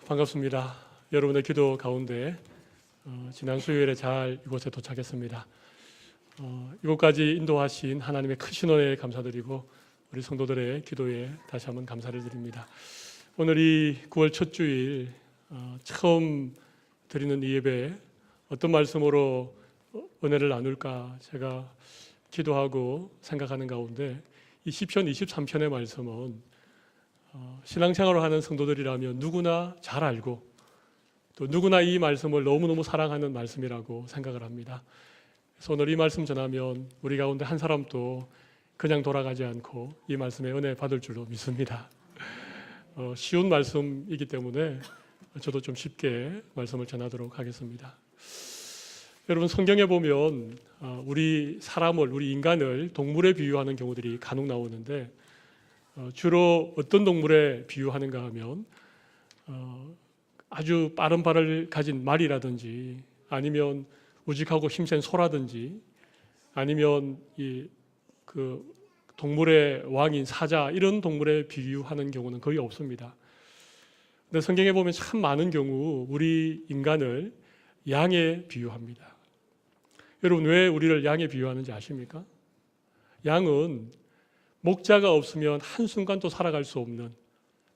반갑습니다. 여러분의 기도 가운데 지난 수요일에 잘 이곳에 도착했습니다. 이곳까지 인도하신 하나님의 크신 은혜에 감사드리고 우리 성도들의 기도에 다시 한번 감사를 드립니다. 오늘 이 9월 첫 주일 처음 드리는 이 예배에 어떤 말씀으로 은혜를 나눌까 제가 기도하고 생각하는 가운데 이 시편 23편의 말씀은 신앙생활을 하는 성도들이라면 누구나 잘 알고 또 누구나 이 말씀을 너무너무 사랑하는 말씀이라고 생각을 합니다. 그래서 오늘 이 말씀 전하면 우리 가운데 한 사람도 그냥 돌아가지 않고 이 말씀의 은혜 받을 줄로 믿습니다. 쉬운 말씀이기 때문에 저도 좀 쉽게 말씀을 전하도록 하겠습니다. 여러분, 성경에 보면 우리 사람을, 우리 인간을 동물에 비유하는 경우들이 간혹 나오는데 주로 어떤 동물에 비유하는가 하면 아주 빠른 발을 가진 말이라든지 아니면 우직하고 힘센 소라든지 아니면 그 동물의 왕인 사자 이런 동물에 비유하는 경우는 거의 없습니다. 근데 성경에 보면 참 많은 경우 우리 인간을 양에 비유합니다. 여러분, 왜 우리를 양에 비유하는지 아십니까? 양은 목자가 없으면 한순간도 살아갈 수 없는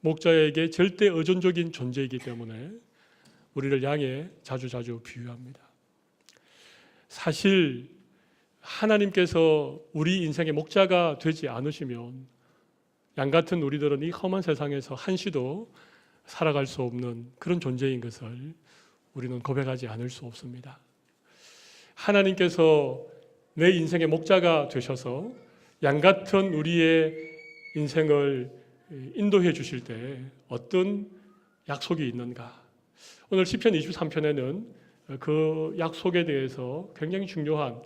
목자에게 절대 의존적인 존재이기 때문에 우리를 양에 자주 비유합니다. 사실 하나님께서 우리 인생의 목자가 되지 않으시면 양 같은 우리들은 이 험한 세상에서 한시도 살아갈 수 없는 그런 존재인 것을 우리는 고백하지 않을 수 없습니다. 하나님께서 내 인생의 목자가 되셔서 양 같은 우리의 인생을 인도해 주실 때 어떤 약속이 있는가? 오늘 시편 23편에는 그 약속에 대해서 굉장히 중요한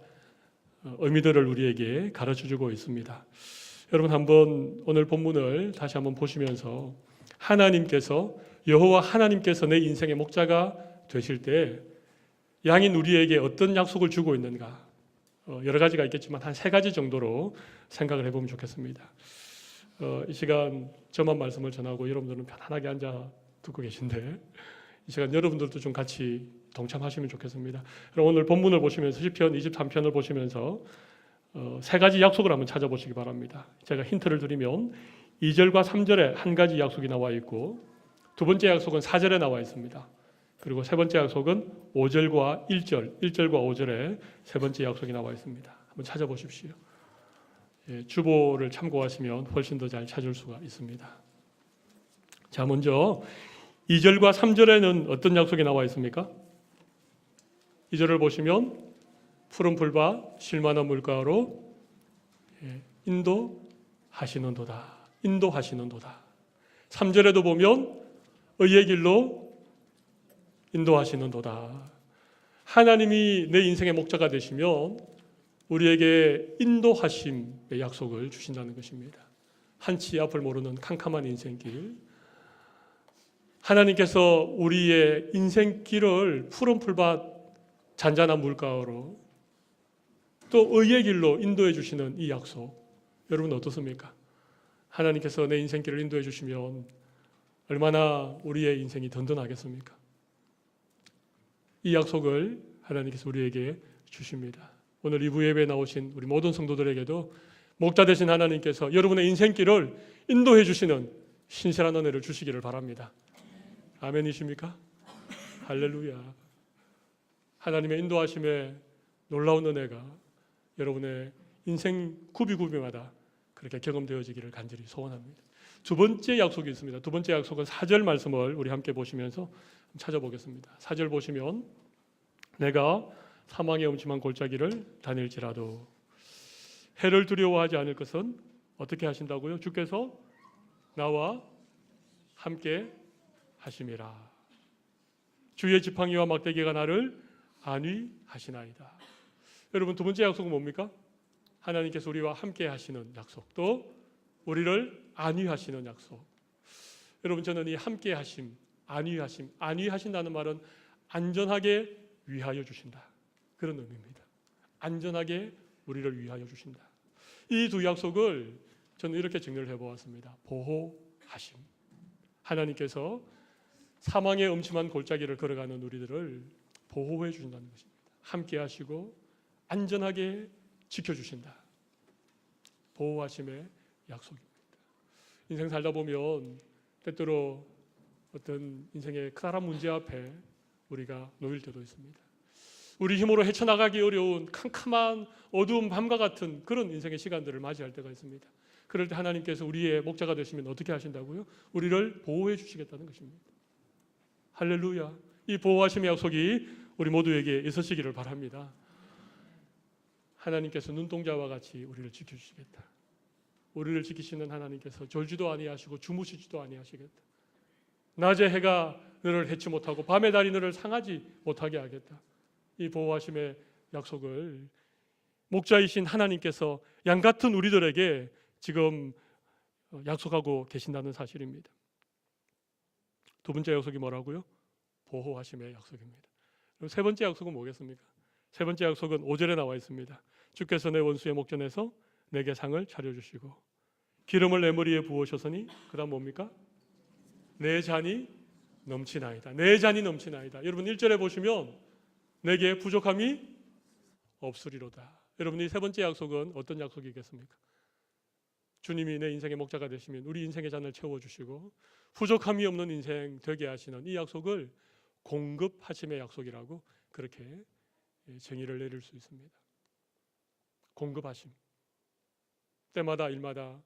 의미들을 우리에게 가르쳐 주고 있습니다. 여러분, 한번 오늘 본문을 다시 한번 보시면서 여호와 하나님께서 내 인생의 목자가 되실 때 양인 우리에게 어떤 약속을 주고 있는가? 여러 가지가 있겠지만 한 3가지 정도로 생각을 해보면 좋겠습니다. 이 시간 저만 말씀을 전하고 여러분들은 편안하게 앉아 듣고 계신데 이 시간 여러분들도 좀 같이 동참하시면 좋겠습니다. 그럼 오늘 본문을 보시면서 시편 23편을 보시면서 3가지 약속을 한번 찾아보시기 바랍니다. 제가 힌트를 드리면 2절과 3절에 한 가지 약속이 나와 있고 두 번째 약속은 4절에 나와 있습니다. 그리고 세 번째 약속은 5절과 1절, 1절과 5절에 세 번째 약속이 나와 있습니다. 한번 찾아보십시오. 주보를 참고하시면 훨씬 더 잘 찾을 수가 있습니다. 자, 먼저 2절과 3절에는 어떤 약속이 나와 있습니까? 2절을 보시면 푸른 풀밭 쉴만한 물가로 인도하시는도다. 3절에도 보면 의의 길로 인도하시는도다. 하나님이 내 인생의 목자가 되시면 우리에게 인도하심의 약속을 주신다는 것입니다. 한치 앞을 모르는 캄캄한 인생길, 하나님께서 우리의 인생길을 푸른 풀밭 잔잔한 물가로 또 의의 길로 인도해 주시는 이 약속, 여러분 어떻습니까? 하나님께서 내 인생길을 인도해 주시면 얼마나 우리의 인생이 든든하겠습니까? 이 약속을 하나님께서 우리에게 주십니다. 오늘 2부 예배에 나오신 우리 모든 성도들에게도 목자 되신 하나님께서 여러분의 인생길을 인도해 주시는 신실한 은혜를 주시기를 바랍니다. 아멘이십니까? 할렐루야. 하나님의 인도하심에 놀라운 은혜가 여러분의 인생 구비구비마다 그렇게 경험되어지기를 간절히 소원합니다. 두 번째 약속이 있습니다. 두 번째 약속은 4절 말씀을 우리 함께 보시면서 찾아보겠습니다. 4절 보시면 내가 사망의 음침한 골짜기를 다닐지라도 해를 두려워하지 않을 것은 어떻게 하신다고요? 주께서 나와 함께 하심이라. 주의 지팡이와 막대기가 나를 안위하시나이다. 여러분, 두 번째 약속은 뭡니까? 하나님께서 우리와 함께 하시는 약속, 또 우리를 안위하시는 약속. 여러분, 저는 이 함께 하심, 안위하신다는 말은 안전하게 위하여 주신다. 그런 의미입니다. 안전하게 우리를 위하여 주신다. 이 두 약속을 저는 이렇게 정리를 해보았습니다. 보호하심. 하나님께서 사망의 음침한 골짜기를 걸어가는 우리들을 보호해 주신다는 것입니다. 함께 하시고 안전하게 지켜주신다. 보호하심의 약속입니다. 인생 살다 보면 때때로 어떤 인생의 커다란 문제 앞에 우리가 놓일 때도 있습니다. 우리 힘으로 헤쳐나가기 어려운 캄캄한 어두운 밤과 같은 그런 인생의 시간들을 맞이할 때가 있습니다. 그럴 때 하나님께서 우리의 목자가 되시면 어떻게 하신다고요? 우리를 보호해 주시겠다는 것입니다. 할렐루야. 이 보호하심의 약속이 우리 모두에게 있으시기를 바랍니다. 하나님께서 눈동자와 같이 우리를 지켜주시겠다. 우리를 지키시는 하나님께서 졸지도 아니하시고 주무시지도 아니하시겠다. 낮에 해가 너를 해치 못하고 밤의 달이 너를 상하지 못하게 하겠다. 이 보호하심의 약속을 목자이신 하나님께서 양같은 우리들에게 지금 약속하고 계신다는 사실입니다. 두 번째 약속이 뭐라고요? 보호하심의 약속입니다. 그럼 세 번째 약속은 뭐겠습니까? 세 번째 약속은 5절에 나와 있습니다. 주께서 내 원수의 목전에서 내게 상을 차려주시고 기름을 내 머리에 부으셨으니 그 다음 뭡니까? 내 잔이 넘치나이다. 내 잔이 넘치나이다. 여러분 1절에 보시면 내게 부족함이 없으리로다. 여러분 이 세 번째 약속은 어떤 약속이겠습니까? 주님이 내 인생의 목자가 되시면 우리 인생의 잔을 채워주시고 부족함이 없는 인생 되게 하시는 이 약속을 공급하심의 약속이라고 그렇게 정의를 내릴 수 있습니다. 공급하심. 때마다 일마다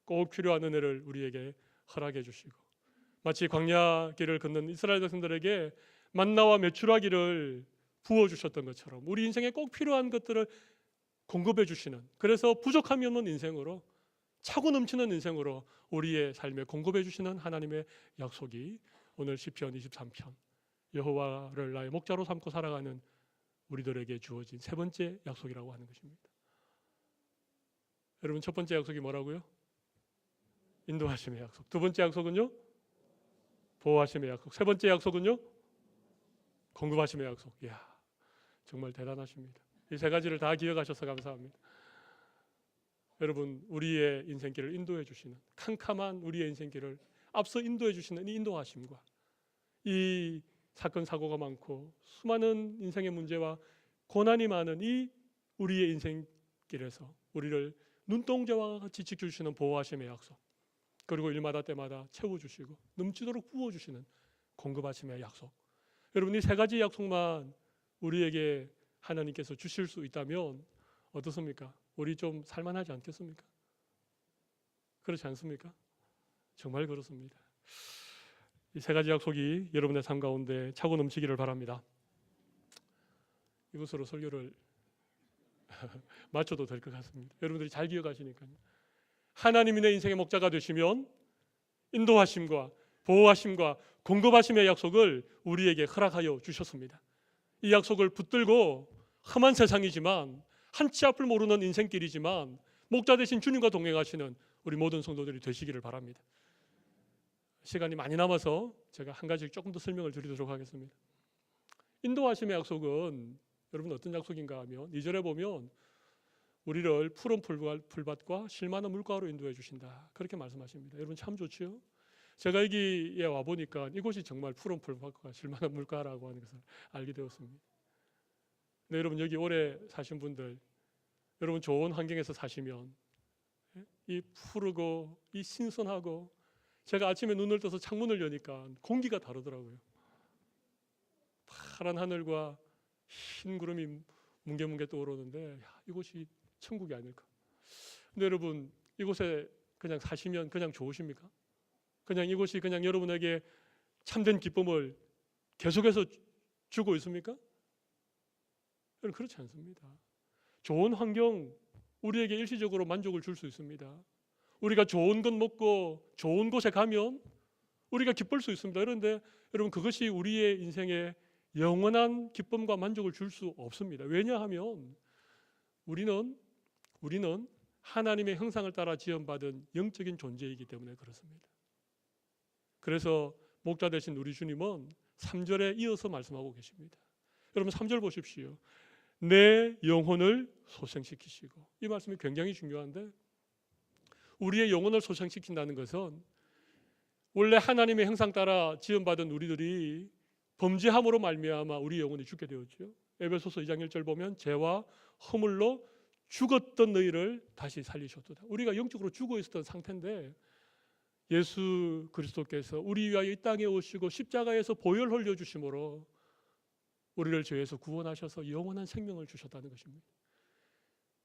꼭 필요한 은혜를 우리에게 허락해 주시고 마치 광야 길을 걷는 이스라엘 백성들에게 만나와 메추라기를 부어주셨던 것처럼 우리 인생에 꼭 필요한 것들을 공급해 주시는, 그래서 부족함이 없는 인생으로 차고 넘치는 인생으로 우리의 삶에 공급해 주시는 하나님의 약속이 오늘 시편 23편 여호와를 나의 목자로 삼고 살아가는 우리들에게 주어진 세 번째 약속이라고 하는 것입니다. 여러분 첫 번째 약속이 뭐라고요? 인도하심의 약속. 두 번째 약속은요? 보호하심의 약속. 세 번째 약속은요? 공급하심의 약속. 이야, 정말 대단하십니다. 이 세 가지를 다 기억하셔서 감사합니다. 여러분 우리의 인생길을 인도해 주시는, 캄캄한 우리의 인생길을 앞서 인도해 주시는 이 인도하심과 이 사건 사고가 많고 수많은 인생의 문제와 고난이 많은 이 우리의 인생길에서 우리를 눈동자와 같이 지켜주시는 보호하심의 약속, 그리고 일마다 때마다 채워주시고 넘치도록 부어주시는 공급하심의 약속. 여러분 이 세 가지 약속만 우리에게 하나님께서 주실 수 있다면 어떻습니까? 우리 좀 살만하지 않겠습니까? 그렇지 않습니까? 정말 그렇습니다. 이 세 가지 약속이 여러분의 삶 가운데 차고 넘치기를 바랍니다. 이것으로 설교를 마쳐도 될 것 같습니다. 여러분들이 잘 기억하시니까요. 하나님이 내 인생의 목자가 되시면 인도하심과 보호하심과 공급하심의 약속을 우리에게 허락하여 주셨습니다. 이 약속을 붙들고 험한 세상이지만 한치 앞을 모르는 인생길이지만 목자 되신 주님과 동행하시는 우리 모든 성도들이 되시기를 바랍니다. 시간이 많이 남아서 제가 한 가지 조금 더 설명을 드리도록 하겠습니다. 인도하심의 약속은 여러분 어떤 약속인가 하면 2절에 보면 우리를 푸른 풀밭과 실만한 물가로 인도해 주신다, 그렇게 말씀하십니다. 여러분 참 좋지요? 제가 여기에 와보니까 이곳이 정말 푸른 풀밭과 실만한 물가라고 하는 것을 알게 되었습니다. 네, 여러분 여기 오래 사신 분들, 여러분 좋은 환경에서 사시면 이 푸르고 이 신선하고, 제가 아침에 눈을 떠서 창문을 여니까 공기가 다르더라고요. 파란 하늘과 흰 구름이 뭉게뭉게 떠오르는데 이곳이 천국이 아닐까. 근데 여러분 이곳에 그냥 사시면 그냥 좋으십니까? 그냥 이곳이 그냥 여러분에게 참된 기쁨을 계속해서 주고 있습니까? 여러분 그렇지 않습니다. 좋은 환경 우리에게 일시적으로 만족을 줄 수 있습니다. 우리가 좋은 것 먹고 좋은 곳에 가면 우리가 기쁠 수 있습니다. 그런데 여러분 그것이 우리의 인생에 영원한 기쁨과 만족을 줄 수 없습니다. 왜냐하면 우리는 하나님의 형상을 따라 지음받은 영적인 존재이기 때문에 그렇습니다. 그래서 목자 되신 우리 주님은 3절에 이어서 말씀하고 계십니다. 여러분 3절 보십시오. 내 영혼을 소생시키시고. 이 말씀이 굉장히 중요한데, 우리의 영혼을 소생시킨다는 것은 원래 하나님의 형상 따라 지음받은 우리들이 범죄함으로 말미암아 우리 영혼이 죽게 되었죠. 에베소서 2장 1절 보면 죄와 허물로 죽었던 너희를 다시 살리셨도다. 우리가 영적으로 죽어 있었던 상태인데 예수 그리스도께서 우리 위하여 이 땅에 오시고 십자가에서 보혈 흘려 주심으로 우리를 죄에서 구원하셔서 영원한 생명을 주셨다는 것입니다.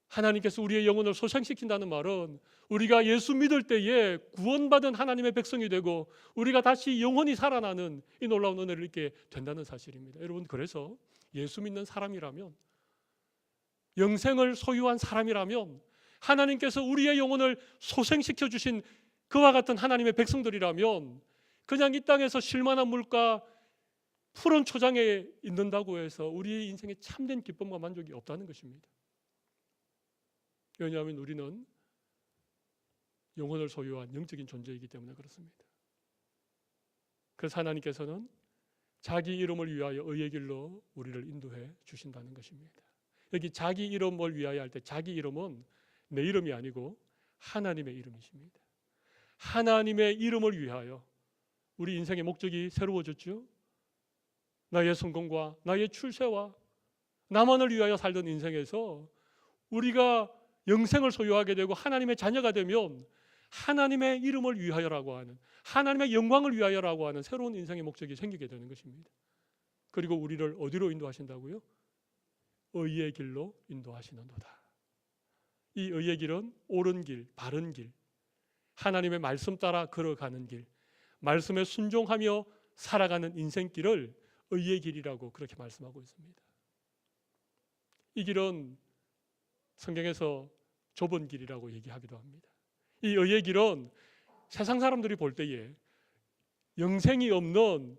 하나님께서 우리의 영혼을 소생시킨다는 말은 우리가 예수 믿을 때에 구원받은 하나님의 백성이 되고 우리가 다시 영원히 살아나는 이 놀라운 은혜를 입게 된다는 사실입니다. 여러분, 그래서 예수 믿는 사람이라면, 영생을 소유한 사람이라면, 하나님께서 우리의 영혼을 소생시켜 주신 그와 같은 하나님의 백성들이라면 그냥 이 땅에서 쉴만한 물가 푸른 초장에 있는다고 해서 우리의 인생에 참된 기쁨과 만족이 없다는 것입니다. 왜냐하면 우리는 영혼을 소유한 영적인 존재이기 때문에 그렇습니다. 그래서 하나님께서는 자기 이름을 위하여 의의 길로 우리를 인도해 주신다는 것입니다. 여기 자기 이름을 위하여 할 때 자기 이름은 내 이름이 아니고 하나님의 이름이십니다. 하나님의 이름을 위하여 우리 인생의 목적이 새로워졌죠. 나의 성공과 나의 출세와 나만을 위하여 살던 인생에서 우리가 영생을 소유하게 되고 하나님의 자녀가 되면 하나님의 이름을 위하여라고 하는, 하나님의 영광을 위하여라고 하는 새로운 인생의 목적이 생기게 되는 것입니다. 그리고 우리를 어디로 인도하신다고요? 의의 길로 인도하시는도다. 이 의의 길은 옳은 길, 바른 길, 하나님의 말씀 따라 걸어가는 길, 말씀에 순종하며 살아가는 인생길을 의의 길이라고 그렇게 말씀하고 있습니다. 이 길은 성경에서 좁은 길이라고 얘기하기도 합니다. 이 의의 길은 세상 사람들이 볼 때에, 영생이 없는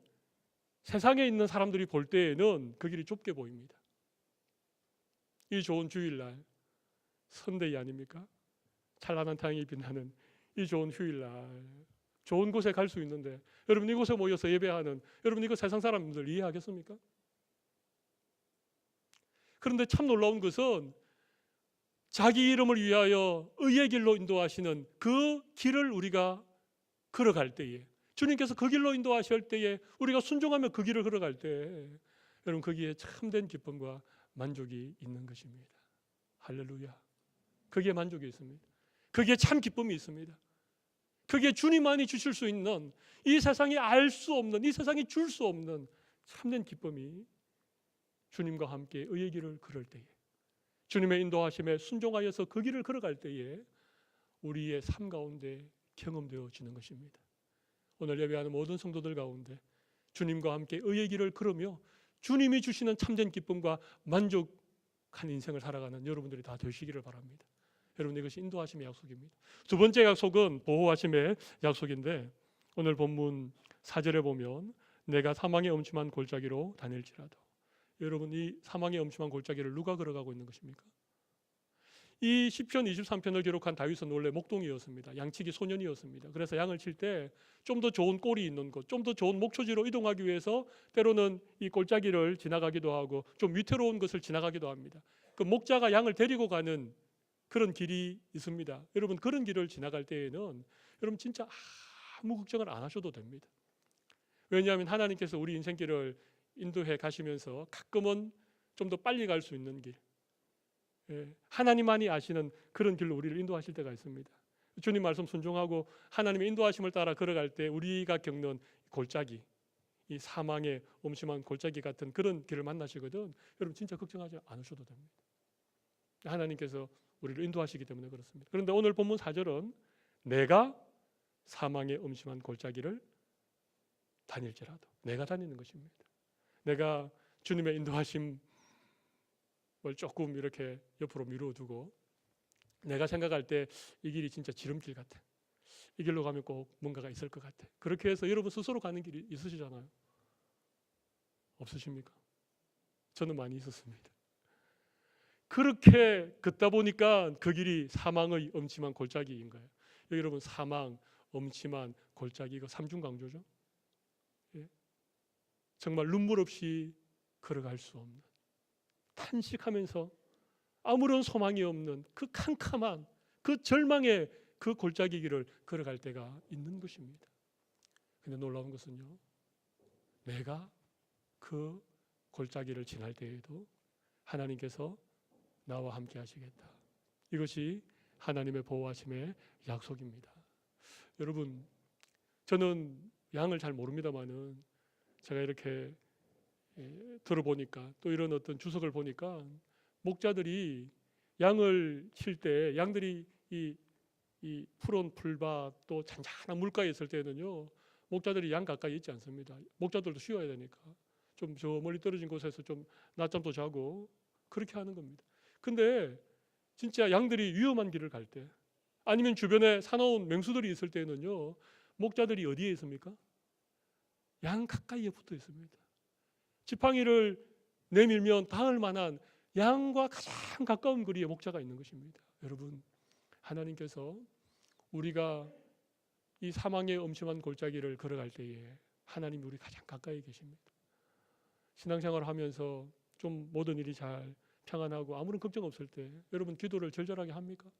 세상에 있는 사람들이 볼 때에는 그 길이 좁게 보입니다. 이 좋은 주일날, 선데이 아닙니까? 찬란한太陽이 빛나는 이 좋은 휴일날, 좋은 곳에 갈 수 있는데 여러분 이곳에 모여서 예배하는, 여러분 이거 세상 사람들 이해하겠습니까? 그런데 참 놀라운 것은 자기 이름을 위하여 의의 길로 인도하시는 그 길을 우리가 걸어갈 때에, 주님께서 그 길로 인도하실 때에 우리가 순종하며 그 길을 걸어갈 때 여러분 거기에 참된 기쁨과 만족이 있는 것입니다. 할렐루야. 거기에 만족이 있습니다. 거기에 참 기쁨이 있습니다. 그게 주님만이 주실 수 있는, 이 세상이 알 수 없는, 이 세상이 줄 수 없는 참된 기쁨이 주님과 함께 의의 길을 걸을 때에, 주님의 인도하심에 순종하여서 그 길을 걸어갈 때에 우리의 삶 가운데 경험되어지는 것입니다. 오늘 예배하는 모든 성도들 가운데 주님과 함께 의의 길을 걸으며 주님이 주시는 참된 기쁨과 만족한 인생을 살아가는 여러분들이 다 되시기를 바랍니다. 여러분, 이것이 인도하심의 약속입니다. 두 번째 약속은 보호하심의 약속인데, 오늘 본문 4절에 보면 내가 사망의 엄침한 골짜기로 다닐지라도, 여러분 이 사망의 엄침한 골짜기를 누가 걸어가고 있는 것입니까? 이 시편 23편을 기록한 다윗은 원래 목동이었습니다. 양치기 소년이었습니다. 그래서 양을 칠 때 좀 더 좋은 꼴이 있는 곳, 좀 더 좋은 목초지로 이동하기 위해서 때로는 이 골짜기를 지나가기도 하고 좀 위태로운 것을 지나가기도 합니다. 그 목자가 양을 데리고 가는 그런 길이 있습니다. 여러분 그런 길을 지나갈 때에는 여러분 진짜 아무 걱정을 안 하셔도 됩니다. 왜냐하면 하나님께서 우리 인생길을 인도해 가시면서 가끔은 좀 더 빨리 갈 수 있는 길, 하나님만이 아시는 그런 길로 우리를 인도하실 때가 있습니다. 주님 말씀 순종하고 하나님의 인도하심을 따라 걸어갈 때 우리가 겪는 골짜기, 이 사망의 엄심한 골짜기 같은 그런 길을 만나시거든 여러분 진짜 걱정하지 않으셔도 됩니다. 하나님께서 우리를 인도하시기 때문에 그렇습니다. 그런데 오늘 본문 4절은 내가 사망의 엄심한 골짜기를 다닐지라도, 내가 다니는 것입니다. 내가 주님의 인도하심을 조금 이렇게 옆으로 미루어두고 내가 생각할 때 이 길이 진짜 지름길 같아, 이 길로 가면 꼭 뭔가가 있을 것 같아, 그렇게 해서 여러분 스스로 가는 길이 있으시잖아요. 없으십니까? 저는 많이 있었습니다. 그렇게 걷다 보니까 그 길이 사망의 엄침한 골짜기인 거예요. 여러분 사망, 엄침한 골짜기, 이거 삼중강조죠. 정말 눈물 없이 걸어갈 수 없는, 탄식하면서 아무런 소망이 없는 그 캄캄한 그 절망의 그 골짜기 길을 걸어갈 때가 있는 것입니다. 근데 놀라운 것은요, 내가 그 골짜기를 지날 때에도 하나님께서 나와 함께 하시겠다. 이것이 하나님의 보호하심의 약속입니다. 여러분, 저는 양을 잘 모릅니다만은 제가 이렇게 들어보니까, 또 이런 어떤 주석을 보니까, 목자들이 양을 칠 때, 양들이 이 푸른 풀밭 또 잔잔한 물가에 있을 때는요, 목자들이 양 가까이 있지 않습니다. 목자들도 쉬어야 되니까 좀 저 멀리 떨어진 곳에서 좀 낮잠도 자고 그렇게 하는 겁니다. 근데 진짜 양들이 위험한 길을 갈 때, 아니면 주변에 사나운 맹수들이 있을 때는요, 목자들이 어디에 있습니까? 양 가까이에 붙어 있습니다. 지팡이를 내밀면 닿을 만한 양과 가장 가까운 거리에 목자가 있는 것입니다. 여러분, 하나님께서 우리가 이 사망의 엄침한 골짜기를 걸어갈 때에 하나님이 우리 가장 가까이 계십니다. 신앙생활을 하면서 좀 모든 일이 잘 평안하고 아무런 걱정 없을 때 여러분 기도를 절절하게 합니까?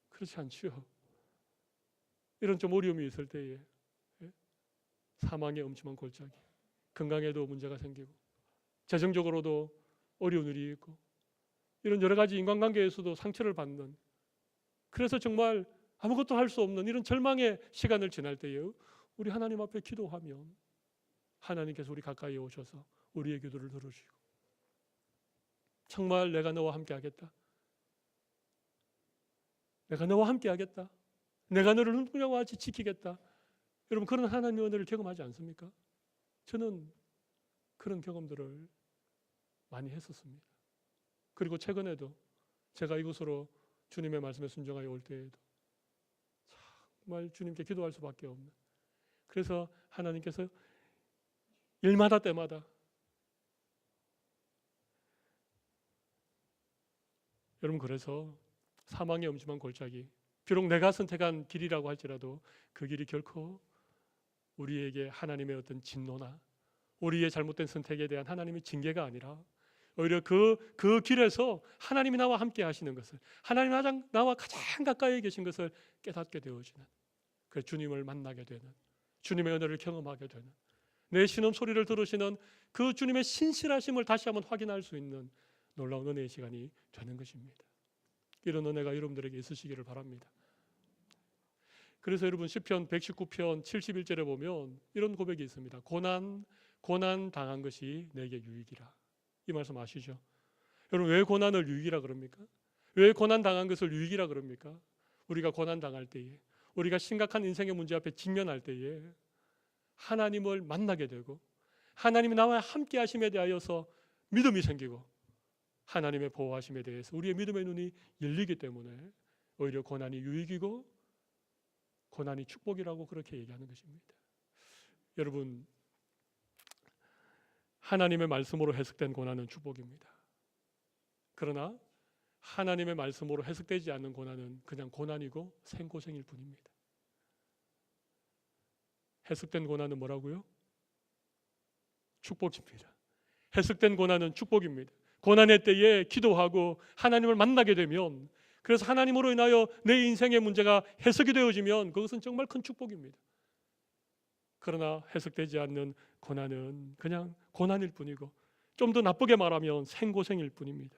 그렇지 않지요. 이런 좀 어려움이 있을 때에, 사망의 엄침한 골짜기, 건강에도 문제가 생기고 재정적으로도 어려운 일이 있고 이런 여러 가지 인간관계에서도 상처를 받는, 그래서 정말 아무것도 할 수 없는 이런 절망의 시간을 지날 때에 우리 하나님 앞에 기도하면 하나님께서 우리 가까이 오셔서 우리의 기도를 들으시고, 정말 내가 너와 함께 하겠다, 내가 너와 함께 하겠다, 내가 너를 눈동자와 같이 지키겠다, 여러분 그런 하나님의 은혜를 경험하지 않습니까? 저는 그런 경험들을 많이 했었습니다. 그리고 최근에도 제가 이곳으로 주님의 말씀에 순종하여 올 때에도 정말 주님께 기도할 수밖에 없는, 그래서 하나님께서 일마다 때마다 여러분, 그래서 사망의 엄침한 골짜기, 비록 내가 선택한 길이라고 할지라도 그 길이 결코 우리에게 하나님의 어떤 진노나 우리의 잘못된 선택에 대한 하나님의 징계가 아니라 오히려 그 길에서 하나님이 나와 함께 하시는 것을, 하나님이 나와 가장 가까이 계신 것을 깨닫게 되어지는, 그 주님을 만나게 되는, 주님의 은혜를 경험하게 되는, 내 신음 소리를 들으시는 그 주님의 신실하심을 다시 한번 확인할 수 있는 놀라운 은혜의 시간이 되는 것입니다. 이런 은혜가 여러분들에게 있으시기를 바랍니다. 그래서 여러분 시편 119편 71절에 보면 이런 고백이 있습니다. 고난 당한 것이 내게 유익이라. 이 말씀 아시죠? 여러분, 왜 고난을 유익이라 그럽니까? 왜 고난 당한 것을 유익이라 그럽니까? 우리가 고난 당할 때에, 우리가 심각한 인생의 문제 앞에 직면할 때에 하나님을 만나게 되고 하나님이 나와 함께 하심에 대하여서 믿음이 생기고 하나님의 보호하심에 대해서 우리의 믿음의 눈이 열리기 때문에 오히려 고난이 유익이고 고난이 축복이라고 그렇게 얘기하는 것입니다. 여러분, 하나님의 말씀으로 해석된 고난은 축복입니다. 그러나 하나님의 말씀으로 해석되지 않는 고난은 그냥 고난이고 생고생일 뿐입니다. 해석된 고난은 뭐라고요? 축복입니다. 해석된 고난은 축복입니다. 고난의 때에 기도하고 하나님을 만나게 되면, 그래서 하나님으로 인하여 내 인생의 문제가 해석이 되어지면 그것은 정말 큰 축복입니다. 그러나 해석되지 않는 고난은 그냥 고난일 뿐이고, 좀 더 나쁘게 말하면 생고생일 뿐입니다.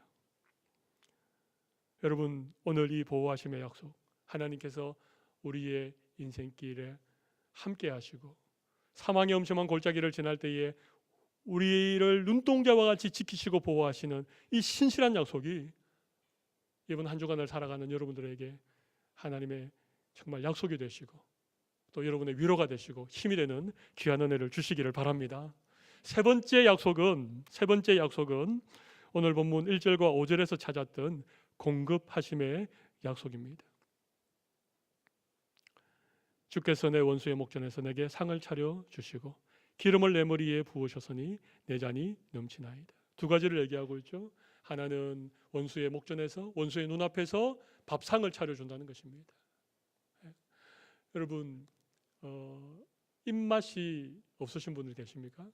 여러분, 오늘 이 보호하심의 약속, 하나님께서 우리의 인생길에 함께 하시고 사망의 엄청난 골짜기를 지날 때에 우리를 눈동자와 같이 지키시고 보호하시는 이 신실한 약속이 이번 한 주간을 살아가는 여러분들에게 하나님의 정말 약속이 되시고 또 여러분의 위로가 되시고 힘이 되는 귀한 은혜를 주시기를 바랍니다. 세 번째 약속은 오늘 본문 1절과 5절에서 찾았던 공급하심의 약속입니다. 주께서 내 원수의 목전에서 내게 상을 차려 주시고 기름을 내 머리에 부으셨으니 내 잔이 넘치나이다. 두 가지를 얘기하고 있죠. 하나는 원수의 목전에서, 원수의 눈앞에서 밥상을 차려준다는 것입니다. 여러분, 입맛이 없으신 분들 계십니까?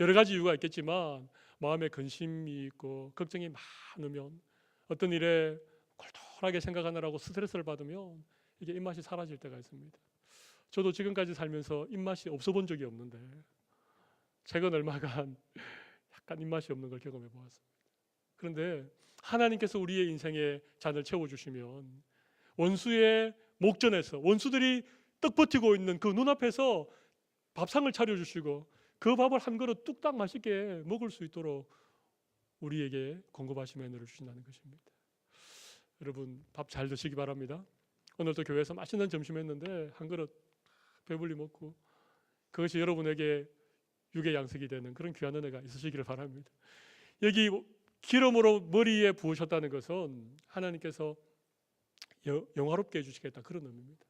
여러 가지 이유가 있겠지만 마음에 근심이 있고 걱정이 많으면 어떤 일에 골똘하게 생각하느라고 스트레스를 받으면 이게 입맛이 사라질 때가 있습니다. 저도 지금까지 살면서 입맛이 없어 본 적이 없는데 최근 얼마간 약간 입맛이 없는 걸 경험해 보았습니다. 그런데 하나님께서 우리의 인생에 잔을 채워주시면 원수의 목전에서 원수들이 떡 버티고 있는 그 눈앞에서 밥상을 차려주시고 그 밥을 한 그릇 뚝딱 맛있게 먹을 수 있도록 우리에게 공급하시며 은혜를 주신다는 것입니다. 여러분 밥 잘 드시기 바랍니다. 오늘도 교회에서 맛있는 점심 했는데 한 그릇 배불리 먹고 그것이 여러분에게 육의 양식이 되는 그런 귀한 은혜가 있으시기를 바랍니다. 여기 기름으로 머리에 부으셨다는 것은 하나님께서 영화롭게 해주시겠다 그런 의미입니다.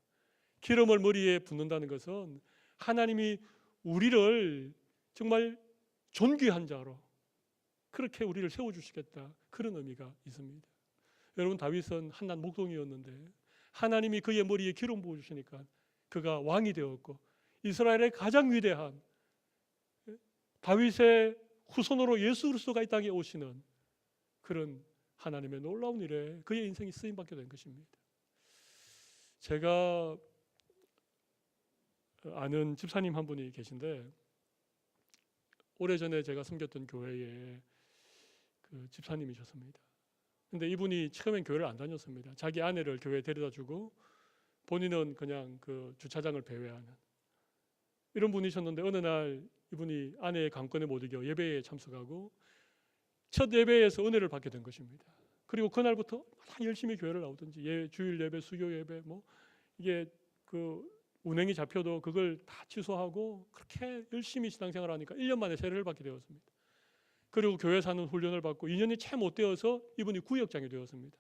기름을 머리에 붓는다는 것은 하나님이 우리를 정말 존귀한 자로 그렇게 우리를 세워주시겠다 그런 의미가 있습니다. 여러분 다윗은 한낱 목동이었는데 하나님이 그의 머리에 기름 부어주시니까 그가 왕이 되었고 이스라엘의 가장 위대한 다윗의 후손으로 예수 그리스도가 이 땅에 오시는 그런 하나님의 놀라운 일에 그의 인생이 쓰임받게 된 것입니다. 제가 아는 집사님 한 분이 계신데 오래전에 제가 섬겼던 교회에 그 집사님이셨습니다. 근데 이분이 처음엔 교회를 안 다녔습니다. 자기 아내를 교회에 데려다 주고 본인은 그냥 그 주차장을 배회하는 이런 분이셨는데 어느 날 이분이 아내의 강권에 못 이겨 예배에 참석하고 첫 예배에서 은혜를 받게 된 것입니다. 그리고 그날부터 열심히 교회를 나오든지 주일 예배, 수요 예배 뭐 이게 그 운행이 잡혀도 그걸 다 취소하고 그렇게 열심히 신앙생활을 하니까 1년 만에 세례를 받게 되었습니다. 그리고 교회 사는 훈련을 받고 2년이 채 못 되어서 이분이 구역장이 되었습니다.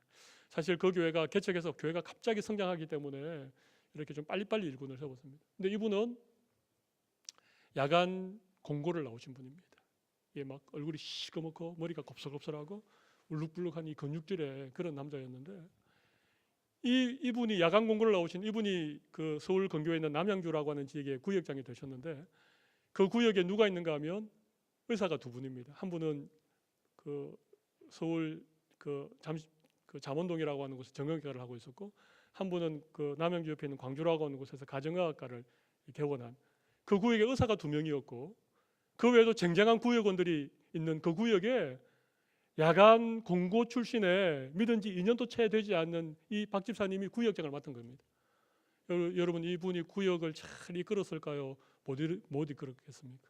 사실 그 교회가 개척해서 교회가 갑자기 성장하기 때문에 이렇게 좀 빨리빨리 일꾼을 세웠습니다. 근데 이분은 야간 공고를 나오신 분입니다. 예, 막 얼굴이 시커멓고 머리가 곱슬곱슬하고 울룩불룩한 이 근육질의 그런 남자였는데 이분이 야간 공고를 나오신 이분이 그 서울 근교에 있는 남양주라고 하는 지역의 구역장이 되셨는데 그 구역에 누가 있는가 하면 의사가 두 분입니다. 한 분은 그 서울 그 잠원동이라고 하는 곳에서 정형외과를 하고 있었고 한 분은 그 남양주 옆에 있는 광주라고 하는 곳에서 가정의학과를 개원한 그 구역에 의사가 두 명이었고 그 외에도 쟁쟁한 구역원들이 있는 그 구역에 야간 공고 출신의 믿은 지 2년도 채 되지 않는 이 박 집사님이 구역장을 맡은 겁니다. 여러분 이분이 구역을 잘 이끌었을까요? 못 이끌었겠습니까?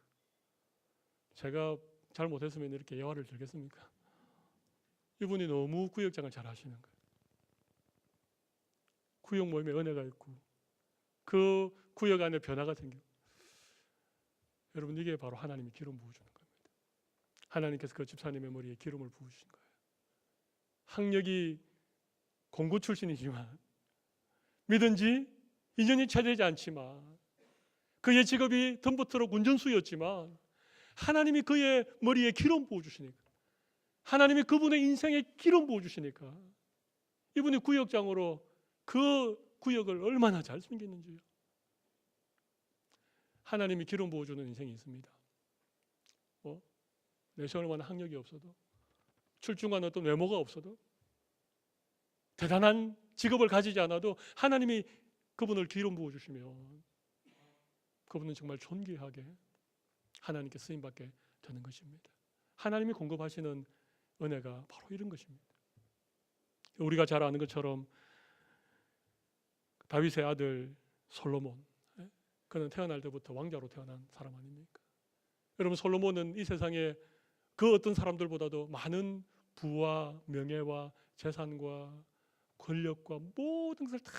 제가 잘못했으면 이렇게 예화를 들겠습니까? 이분이 너무 구역장을 잘 하시는 거예요. 구역 모임에 은혜가 있고 그 구역 안에 변화가 생기고 여러분 이게 바로 하나님이 기름 부어주는 겁니다. 하나님께서 그 집사님의 머리에 기름을 부으신 거예요. 학력이 공고 출신이지만 믿은 지 2년이 채 되지 않지만 그의 직업이 덤버트럭 운전수였지만 하나님이 그의 머리에 기름 부어주시니까 하나님이 그분의 인생에 기름 부어주시니까 이분이 구역장으로 그 구역을 얼마나 잘 섬기는지요. 하나님이 기름 부어주는 인생이 있습니다. 내세울 만한 학력이 없어도 출중한 어떤 외모가 없어도 대단한 직업을 가지지 않아도 하나님이 그분을 기름 부어주시면 그분은 정말 존귀하게 하나님께 쓰임받게 되는 것입니다. 하나님이 공급하시는 은혜가 바로 이런 것입니다. 우리가 잘 아는 것처럼 다윗의 아들 솔로몬, 그는 태어날 때부터 왕자로 태어난 사람 아닙니까? 여러분 솔로몬은 이 세상에 그 어떤 사람들보다도 많은 부와 명예와 재산과 권력과 모든 것을 다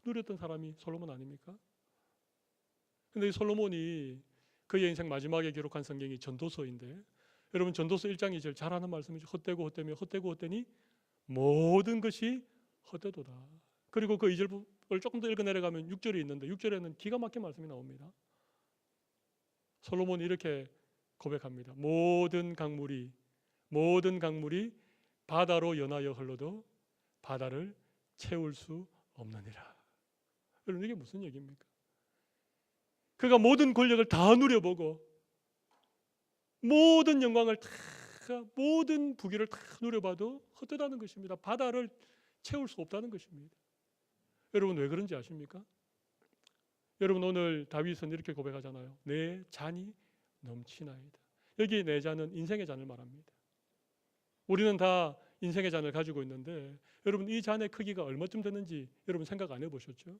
누렸던 사람이 솔로몬 아닙니까? 그런데 이 솔로몬이 그의 인생 마지막에 기록한 성경이 전도서인데 여러분 전도서 1장이 제일 잘하는 말씀이죠. 헛되고 헛되며 헛되고 헛되니 모든 것이 헛되도다. 그리고 그 2절을 조금 더 읽어 내려가면 6절이 있는데 6절에는 기가 막힌 말씀이 나옵니다. 솔로몬이 이렇게 고백합니다. 모든 강물이 바다로 연하여 흘러도 바다를 채울 수 없느니라. 여러분 이게 무슨 얘기입니까? 그가 모든 권력을 다 누려보고 모든 영광을 다, 모든 부귀를 다 누려봐도 헛되다는 것입니다. 바다를 채울 수 없다는 것입니다. 여러분 왜 그런지 아십니까? 여러분 오늘 다윗은 이렇게 고백하잖아요. 내 잔이 넘치나이다. 여기 내 잔은 인생의 잔을 말합니다. 우리는 다 인생의 잔을 가지고 있는데 여러분 이 잔의 크기가 얼마쯤 되는지 여러분 생각 안 해보셨죠?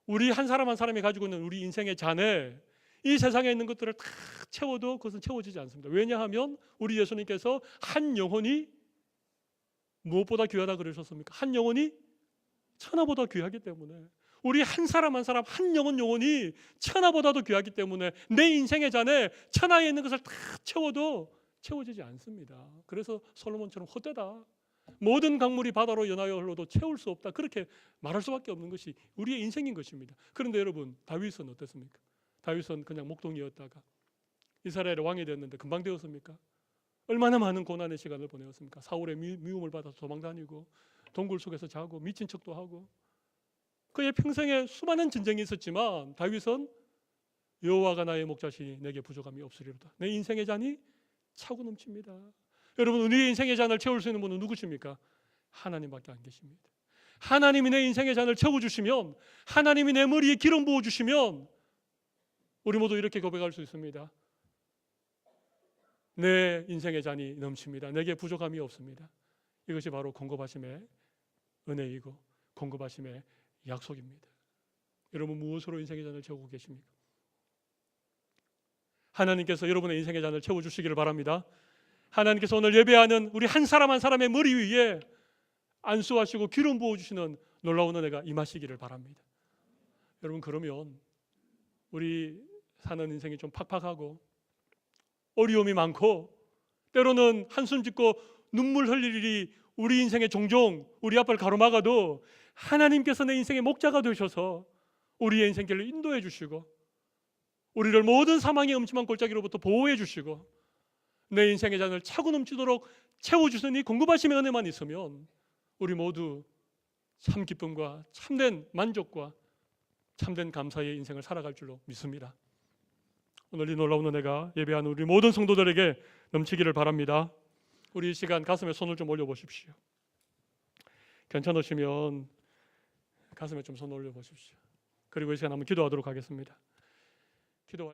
우리 한 사람 한 사람이 가지고 있는 우리 인생의 잔에 이 세상에 있는 것들을 다 채워도 그것은 채워지지 않습니다. 왜냐하면 우리 예수님께서 한 영혼이 무엇보다 귀하다 그러셨습니까? 한 영혼이 천하보다 귀하기 때문에 우리 한 사람 한 사람 한 영혼이 천하보다도 귀하기 때문에 내 인생의 잔에 천하에 있는 것을 다 채워도 채워지지 않습니다. 그래서 솔로몬처럼 헛되다. 모든 강물이 바다로 연하여 흘러도 채울 수 없다. 그렇게 말할 수밖에 없는 것이 우리의 인생인 것입니다. 그런데 여러분 다윗은 어땠습니까? 다윗은 그냥 목동이었다가 이스라엘의 왕이 되었는데 금방 되었습니까? 얼마나 많은 고난의 시간을 보내었습니까? 사울의 미움을 받아서 도망다니고 동굴 속에서 자고 미친 척도 하고 그의 평생에 수많은 전쟁이 있었지만 다윗은 여호와가 나의 목자시니 내게 부족함이 없으리로다. 내 인생의 잔이 차고 넘칩니다. 여러분 우리의 인생의 잔을 채울 수 있는 분은 누구십니까? 하나님밖에 안 계십니다. 하나님이 내 인생의 잔을 채워주시면, 하나님이 내 머리에 기름 부어주시면 우리 모두 이렇게 고백할 수 있습니다. 내 인생의 잔이 넘칩니다. 내게 부족함이 없습니다. 이것이 바로 공급하심의 은혜이고 공급하심의 약속입니다. 여러분 무엇으로 인생의 잔을 채우고 계십니까? 하나님께서 여러분의 인생의 잔을 채워주시기를 바랍니다. 하나님께서 오늘 예배하는 우리 한 사람 한 사람의 머리 위에 안수하시고 기름 부어주시는 놀라운 은혜가 임하시기를 바랍니다. 여러분 그러면 우리 사는 인생이 좀 팍팍하고 어려움이 많고 때로는 한숨 짓고 눈물 흘릴 일이 우리 인생에 종종 우리 앞을 가로막아도 하나님께서 내 인생의 목자가 되셔서 우리의 인생길을 인도해 주시고 우리를 모든 사망의 음침한 골짜기로부터 보호해 주시고 내 인생의 잔을 차고 넘치도록 채워주시니 공급하심의 은혜만 있으면 우리 모두 참 기쁨과 참된 만족과 참된 감사의 인생을 살아갈 줄로 믿습니다. 오늘 이 놀라운 은혜가 예배하는 우리 모든 성도들에게 넘치기를 바랍니다. 우리 이 시간 가슴에 손을 좀 올려보십시오. 괜찮으시면 가슴에 좀 손 올려보십시오. 그리고 이 시간 한번 기도하도록 하겠습니다. 기도